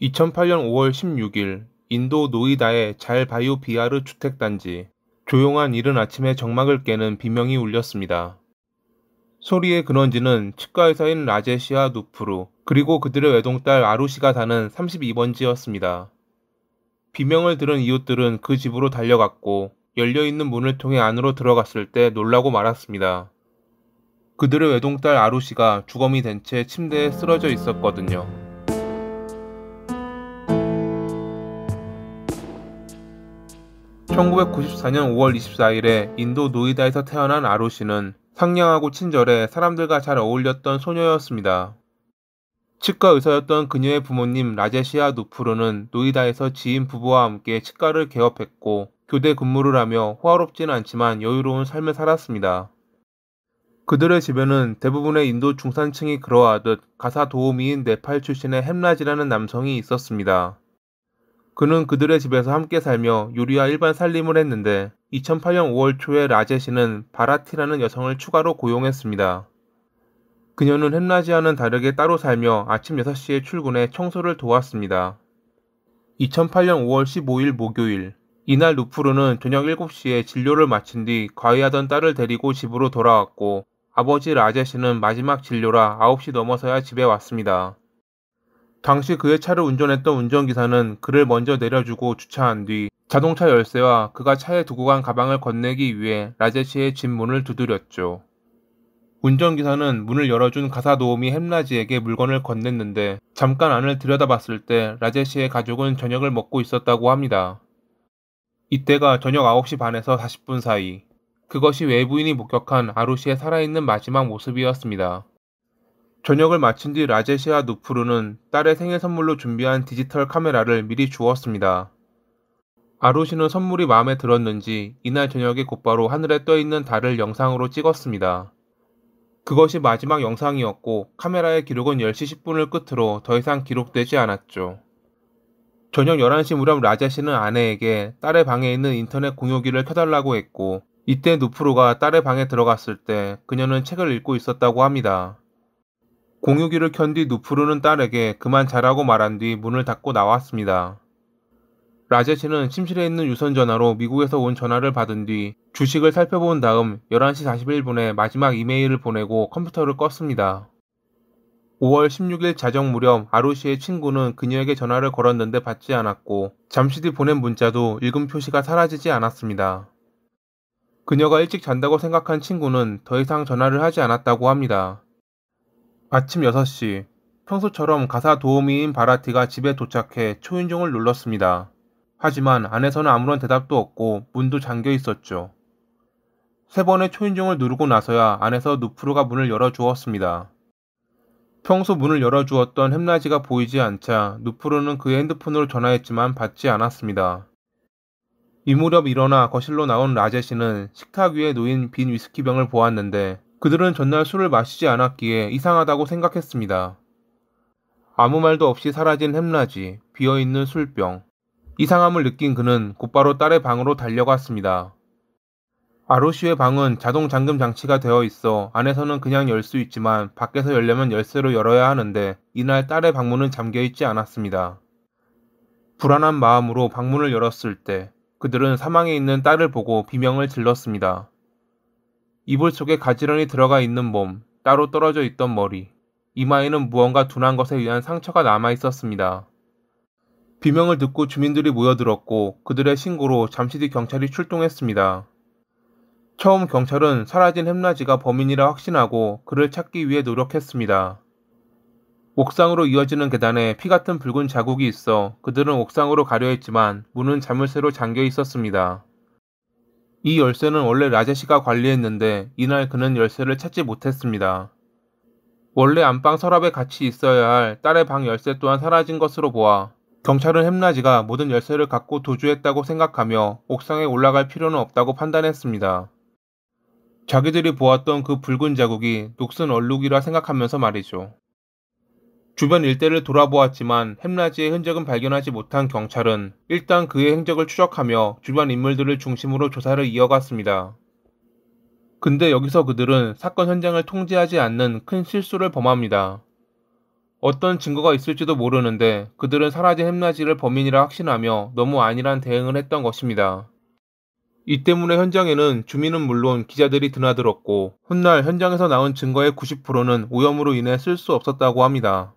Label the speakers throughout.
Speaker 1: 2008년 5월 16일 인도 노이다의 잘바유 비하르 주택단지. 조용한 이른 아침에 정막을 깨는 비명이 울렸습니다. 소리의 근원지는 치과 의사인 라제시와 누프루, 그리고 그들의 외동딸 아루시가 사는 32번지였습니다. 비명을 들은 이웃들은 그 집으로 달려갔고 열려있는 문을 통해 안으로 들어갔을 때 놀라고 말았습니다. 그들의 외동딸 아루시가 주검이 된 채 침대에 쓰러져 있었거든요. 1994년 5월 24일에 인도 노이다에서 태어난 아루시는 상냥하고 친절해 사람들과 잘 어울렸던 소녀였습니다. 치과 의사였던 그녀의 부모님 라제시와 누프루는 노이다에서 지인 부부와 함께 치과를 개업했고 교대 근무를 하며 호화롭지는 않지만 여유로운 삶을 살았습니다. 그들의 집에는 대부분의 인도 중산층이 그러하듯 가사 도우미인 네팔 출신의 햄라지라는 남성이 있었습니다. 그는 그들의 집에서 함께 살며 요리와 일반 살림을 했는데 2008년 5월 초에 라제시는 바라티라는 여성을 추가로 고용했습니다. 그녀는 햄라지와는 다르게 따로 살며 아침 6시에 출근해 청소를 도왔습니다. 2008년 5월 15일 목요일, 이날 누프루는 저녁 7시에 진료를 마친 뒤 과외하던 딸을 데리고 집으로 돌아왔고 아버지 라제시는 마지막 진료라 9시 넘어서야 집에 왔습니다. 당시 그의 차를 운전했던 운전기사는 그를 먼저 내려주고 주차한 뒤 자동차 열쇠와 그가 차에 두고 간 가방을 건네기 위해 라제시의 집 문을 두드렸죠. 운전기사는 문을 열어준 가사도우미 햄라지에게 물건을 건넸는데 잠깐 안을 들여다봤을 때 라제시의 가족은 저녁을 먹고 있었다고 합니다. 이때가 저녁 9시 반에서 40분 사이. 그것이 외부인이 목격한 아루시의 살아있는 마지막 모습이었습니다. 저녁을 마친 뒤 라제시와 누프루는 딸의 생일 선물로 준비한 디지털 카메라를 미리 주었습니다. 아루시는 선물이 마음에 들었는지 이날 저녁에 곧바로 하늘에 떠있는 달을 영상으로 찍었습니다. 그것이 마지막 영상이었고 카메라의 기록은 10시 10분을 끝으로 더 이상 기록되지 않았죠. 저녁 11시 무렵 라제시는 아내에게 딸의 방에 있는 인터넷 공유기를 켜달라고 했고 이때 누프루가 딸의 방에 들어갔을 때 그녀는 책을 읽고 있었다고 합니다. 공유기를 켠 뒤 누프루는 딸에게 그만 자라고 말한 뒤 문을 닫고 나왔습니다. 라제시는 침실에 있는 유선전화로 미국에서 온 전화를 받은 뒤 주식을 살펴본 다음 11시 41분에 마지막 이메일을 보내고 컴퓨터를 껐습니다. 5월 16일 자정 무렵 아루시의 친구는 그녀에게 전화를 걸었는데 받지 않았고 잠시 뒤 보낸 문자도 읽음 표시가 사라지지 않았습니다. 그녀가 일찍 잔다고 생각한 친구는 더 이상 전화를 하지 않았다고 합니다. 아침 6시, 평소처럼 가사 도우미인 바라티가 집에 도착해 초인종을 눌렀습니다. 하지만 안에서는 아무런 대답도 없고 문도 잠겨 있었죠. 3번의 초인종을 누르고 나서야 안에서 누프루가 문을 열어주었습니다. 평소 문을 열어주었던 햄라지가 보이지 않자 누프루는 그의 핸드폰으로 전화했지만 받지 않았습니다. 이 무렵 일어나 거실로 나온 라제시는 식탁 위에 놓인 빈 위스키병을 보았는데 그들은 전날 술을 마시지 않았기에 이상하다고 생각했습니다. 아무 말도 없이 사라진 햄라지, 비어있는 술병. 이상함을 느낀 그는 곧바로 딸의 방으로 달려갔습니다. 아루시의 방은 자동 잠금 장치가 되어 있어 안에서는 그냥 열 수 있지만 밖에서 열려면 열쇠로 열어야 하는데 이날 딸의 방문은 잠겨 있지 않았습니다. 불안한 마음으로 방문을 열었을 때 그들은 사망해 있는 딸을 보고 비명을 질렀습니다. 이불 속에 가지런히 들어가 있는 몸, 따로 떨어져 있던 머리, 이마에는 무언가 둔한 것에 의한 상처가 남아 있었습니다. 비명을 듣고 주민들이 모여들었고 그들의 신고로 잠시 뒤 경찰이 출동했습니다. 처음 경찰은 사라진 햄라지가 범인이라 확신하고 그를 찾기 위해 노력했습니다. 옥상으로 이어지는 계단에 피 같은 붉은 자국이 있어 그들은 옥상으로 가려 했지만 문은 자물쇠로 잠겨 있었습니다. 이 열쇠는 원래 라제시가 관리했는데 이날 그는 열쇠를 찾지 못했습니다. 원래 안방 서랍에 같이 있어야 할 딸의 방 열쇠 또한 사라진 것으로 보아 경찰은 햄라지가 모든 열쇠를 갖고 도주했다고 생각하며 옥상에 올라갈 필요는 없다고 판단했습니다. 자기들이 보았던 그 붉은 자국이 녹슨 얼룩이라 생각하면서 말이죠. 주변 일대를 돌아보았지만 햄라지의 흔적은 발견하지 못한 경찰은 일단 그의 행적을 추적하며 주변 인물들을 중심으로 조사를 이어갔습니다. 근데 여기서 그들은 사건 현장을 통제하지 않는 큰 실수를 범합니다. 어떤 증거가 있을지도 모르는데 그들은 사라진 햄나지를 범인이라 확신하며 너무 안일한 대응을 했던 것입니다. 이 때문에 현장에는 주민은 물론 기자들이 드나들었고 훗날 현장에서 나온 증거의 90%는 오염으로 인해 쓸 수 없었다고 합니다.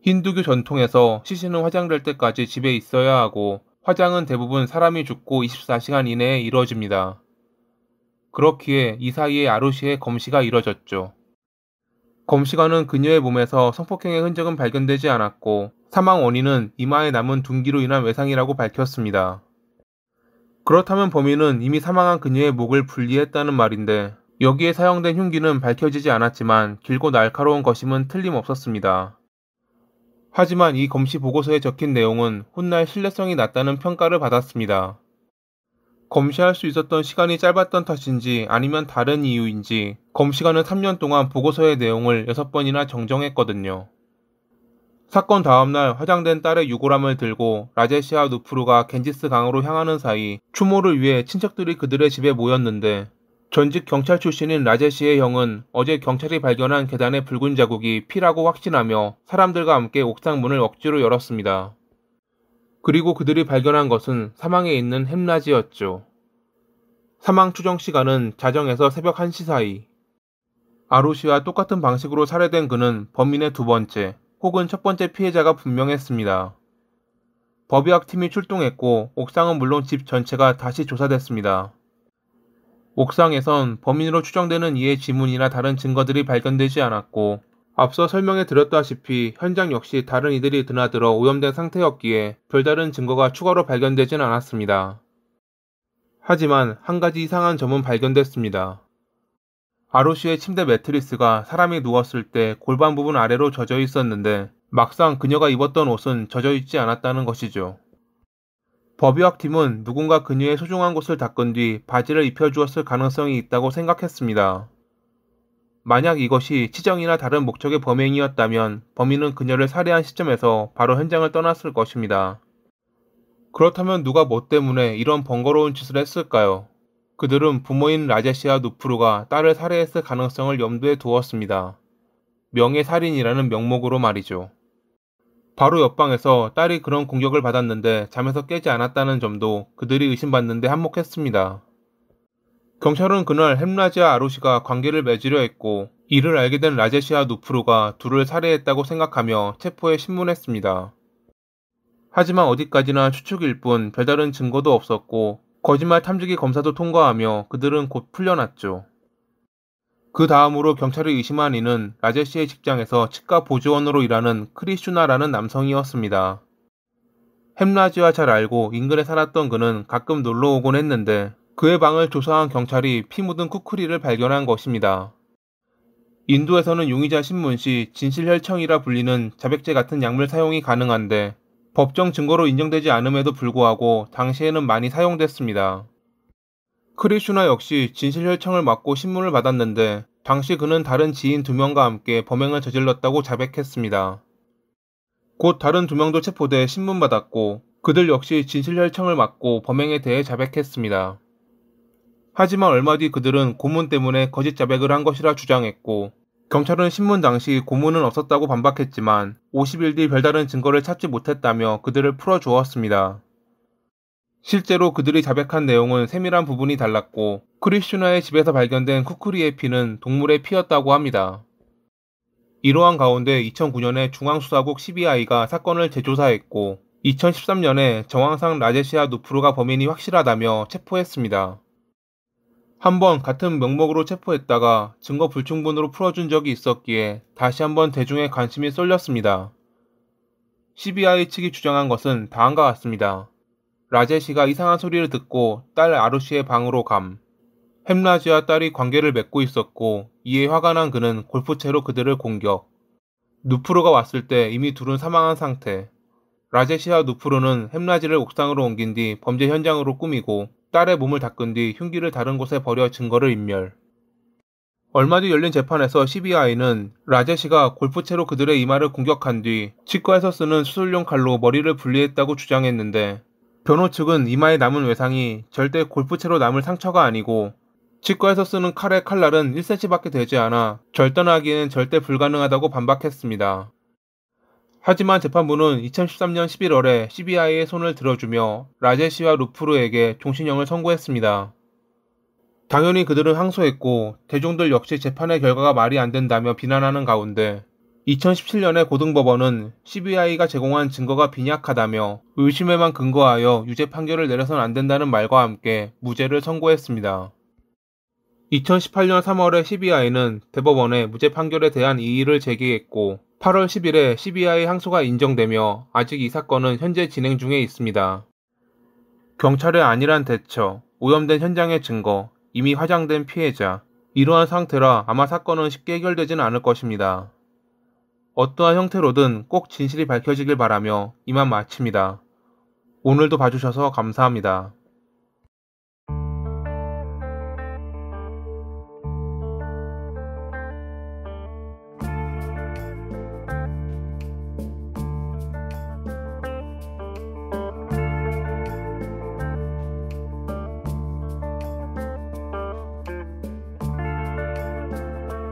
Speaker 1: 힌두교 전통에서 시신은 화장될 때까지 집에 있어야 하고 화장은 대부분 사람이 죽고 24시간 이내에 이루어집니다. 그렇기에 이 사이에 아루시의 검시가 이뤄졌죠. 검시관은 그녀의 몸에서 성폭행의 흔적은 발견되지 않았고 사망 원인은 이마에 남은 둔기로 인한 외상이라고 밝혔습니다. 그렇다면 범인은 이미 사망한 그녀의 목을 분리했다는 말인데 여기에 사용된 흉기는 밝혀지지 않았지만 길고 날카로운 것임은 틀림없었습니다. 하지만 이 검시 보고서에 적힌 내용은 훗날 신뢰성이 낮다는 평가를 받았습니다. 검시할 수 있었던 시간이 짧았던 탓인지 아니면 다른 이유인지 검시관은 3년 동안 보고서의 내용을 6번이나 정정했거든요. 사건 다음날 화장된 딸의 유골함을 들고 라제시와 누프루가 겐지스 강으로 향하는 사이 추모를 위해 친척들이 그들의 집에 모였는데 전직 경찰 출신인 라제시의 형은 어제 경찰이 발견한 계단의 붉은 자국이 피라고 확신하며 사람들과 함께 옥상 문을 억지로 열었습니다. 그리고 그들이 발견한 것은 사망에 있는 햄나지였죠. 사망 추정 시간은 자정에서 새벽 1시 사이. 아루시와 똑같은 방식으로 살해된 그는 범인의 두 번째 혹은 첫 번째 피해자가 분명했습니다. 법의학팀이 출동했고 옥상은 물론 집 전체가 다시 조사됐습니다. 옥상에선 범인으로 추정되는 이의 지문이나 다른 증거들이 발견되지 않았고 앞서 설명해 드렸다시피 현장 역시 다른 이들이 드나들어 오염된 상태였기에 별다른 증거가 추가로 발견되진 않았습니다. 하지만 한 가지 이상한 점은 발견됐습니다. 아루시의 침대 매트리스가 사람이 누웠을 때 골반 부분 아래로 젖어 있었는데 막상 그녀가 입었던 옷은 젖어 있지 않았다는 것이죠. 법의학팀은 누군가 그녀의 소중한 곳을 닦은 뒤 바지를 입혀주었을 가능성이 있다고 생각했습니다. 만약 이것이 치정이나 다른 목적의 범행이었다면 범인은 그녀를 살해한 시점에서 바로 현장을 떠났을 것입니다. 그렇다면 누가 뭐 때문에 이런 번거로운 짓을 했을까요? 그들은 부모인 라제시와 누프루가 딸을 살해했을 가능성을 염두에 두었습니다. 명예살인이라는 명목으로 말이죠. 바로 옆방에서 딸이 그런 공격을 받았는데 잠에서 깨지 않았다는 점도 그들이 의심받는데 한몫했습니다. 경찰은 그날 햄나지와 아루시가 관계를 맺으려 했고 이를 알게 된 라제시와 누프루가 둘을 살해했다고 생각하며 체포에 신문했습니다. 하지만 어디까지나 추측일 뿐 별다른 증거도 없었고 거짓말 탐지기 검사도 통과하며 그들은 곧 풀려났죠. 그 다음으로 경찰이 의심한 이는 라제시의 직장에서 치과 보조원으로 일하는 크리슈나라는 남성이었습니다. 햄나지와 잘 알고 인근에 살았던 그는 가끔 놀러 오곤 했는데 그의 방을 조사한 경찰이 피 묻은 쿠크리를 발견한 것입니다. 인도에서는 용의자 신문 시 진실혈청이라 불리는 자백제 같은 약물 사용이 가능한데 법정 증거로 인정되지 않음에도 불구하고 당시에는 많이 사용됐습니다. 크리슈나 역시 진실혈청을 맞고 신문을 받았는데 당시 그는 다른 지인 2명과 함께 범행을 저질렀다고 자백했습니다. 곧 다른 2명도 체포돼 신문받았고 그들 역시 진실혈청을 맞고 범행에 대해 자백했습니다. 하지만 얼마 뒤 그들은 고문 때문에 거짓 자백을 한 것이라 주장했고 경찰은 신문 당시 고문은 없었다고 반박했지만 50일 뒤 별다른 증거를 찾지 못했다며 그들을 풀어주었습니다. 실제로 그들이 자백한 내용은 세밀한 부분이 달랐고 크리슈나의 집에서 발견된 쿠크리의 피는 동물의 피였다고 합니다. 이러한 가운데 2009년에 중앙수사국 CBI가 사건을 재조사했고 2013년에 정황상 라제시와 누프루가 범인이 확실하다며 체포했습니다. 한번 같은 명목으로 체포했다가 증거 불충분으로 풀어준 적이 있었기에 다시 한번 대중의 관심이 쏠렸습니다. CBI 측이 주장한 것은 다음과 같습니다. 라제시가 이상한 소리를 듣고 딸 아루시의 방으로 감. 햄나지와 딸이 관계를 맺고 있었고 이에 화가 난 그는 골프채로 그들을 공격. 누프루가 왔을 때 이미 둘은 사망한 상태. 라제시와 누프루는 햄나지를 옥상으로 옮긴 뒤 범죄 현장으로 꾸미고 딸의 몸을 닦은 뒤 흉기를 다른 곳에 버려 증거를 인멸. 얼마 뒤 열린 재판에서 CBI는 라제시가 골프채로 그들의 이마를 공격한 뒤 치과에서 쓰는 수술용 칼로 머리를 분리했다고 주장했는데 변호 측은 이마에 남은 외상이 절대 골프채로 남을 상처가 아니고 치과에서 쓰는 칼의 칼날은 1cm밖에 되지 않아 절단하기에는 절대 불가능하다고 반박했습니다. 하지만 재판부는 2013년 11월에 CBI의 손을 들어주며 라제시와 루프르에게 종신형을 선고했습니다. 당연히 그들은 항소했고 대중들 역시 재판의 결과가 말이 안 된다며 비난하는 가운데 2017년에 고등법원은 CBI가 제공한 증거가 빈약하다며 의심에만 근거하여 유죄 판결을 내려선 안 된다는 말과 함께 무죄를 선고했습니다. 2018년 3월에 CBI는 대법원에 무죄 판결에 대한 이의를 제기했고 8월 10일에 CBI 항소가 인정되며 아직 이 사건은 현재 진행 중에 있습니다. 경찰의 안일한 대처, 오염된 현장의 증거, 이미 화장된 피해자, 이러한 상태라 아마 사건은 쉽게 해결되지는 않을 것입니다. 어떠한 형태로든 꼭 진실이 밝혀지길 바라며 이만 마칩니다. 오늘도 봐주셔서 감사합니다.